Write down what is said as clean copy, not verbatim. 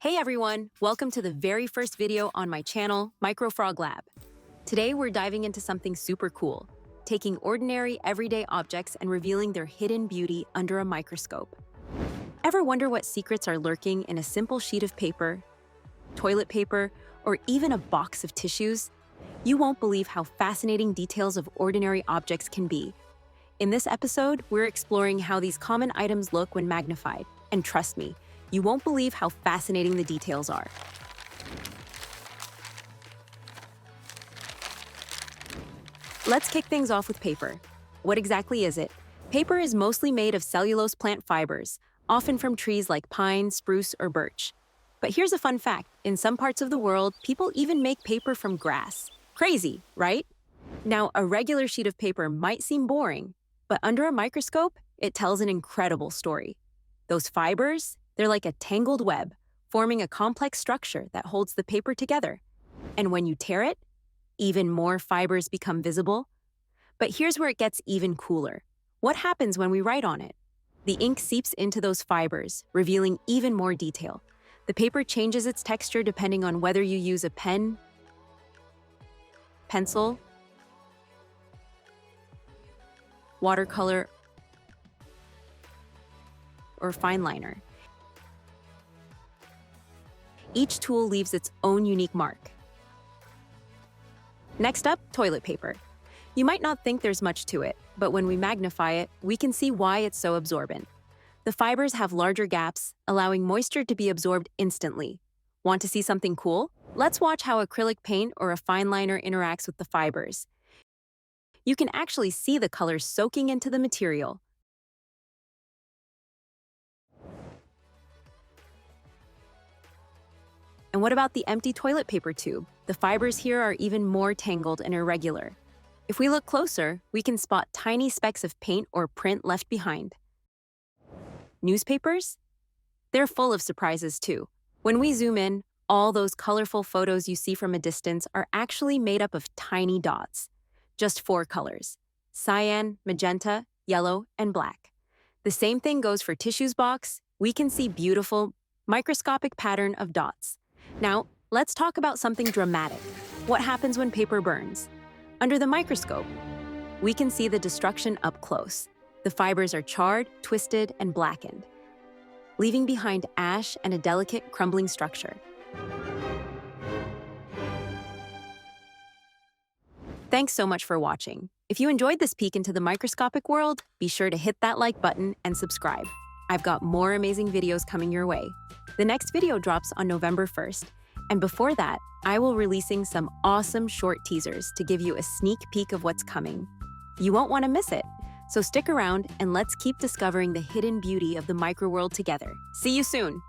Hey everyone, welcome to the very first video on my channel, Microfrog Lab. Today we're diving into something super cool, taking ordinary, everyday objects and revealing their hidden beauty under a microscope. Ever wonder what secrets are lurking in a simple sheet of paper, toilet paper, or even a box of tissues? You won't believe how fascinating details of ordinary objects can be. In this episode, we're exploring how these common items look when magnified, and trust me, you won't believe how fascinating the details are. Let's kick things off with paper. What exactly is it? Paper is mostly made of cellulose plant fibers, often from trees like pine, spruce, or birch. But here's a fun fact. In some parts of the world, people even make paper from grass. Crazy, right? Now, a regular sheet of paper might seem boring, but under a microscope, it tells an incredible story. Those fibers, they're like a tangled web, forming a complex structure that holds the paper together. And when you tear it, even more fibers become visible. But here's where it gets even cooler. What happens when we write on it? The ink seeps into those fibers, revealing even more detail. The paper changes its texture depending on whether you use a pen, pencil, watercolor, or fine liner. Each tool leaves its own unique mark. Next up, toilet paper. You might not think there's much to it, but when we magnify it, we can see why it's so absorbent. The fibers have larger gaps, allowing moisture to be absorbed instantly. Want to see something cool? Let's watch how acrylic paint or a fine liner interacts with the fibers. You can actually see the colors soaking into the material. And what about the empty toilet paper tube? The fibers here are even more tangled and irregular. If we look closer, we can spot tiny specks of paint or print left behind. Newspapers? They're full of surprises too. When we zoom in, all those colorful photos you see from a distance are actually made up of tiny dots. Just 4 colors: cyan, magenta, yellow, and black. The same thing goes for tissues box. We can see beautiful, microscopic pattern of dots. Now, let's talk about something dramatic. What happens when paper burns? Under the microscope, we can see the destruction up close. The fibers are charred, twisted, and blackened, leaving behind ash and a delicate, crumbling structure. Thanks so much for watching. If you enjoyed this peek into the microscopic world, be sure to hit that like button and subscribe. I've got more amazing videos coming your way. The next video drops on November 1st, and before that, I will be releasing some awesome short teasers to give you a sneak peek of what's coming. You won't want to miss it, so stick around and let's keep discovering the hidden beauty of the micro world together. See you soon!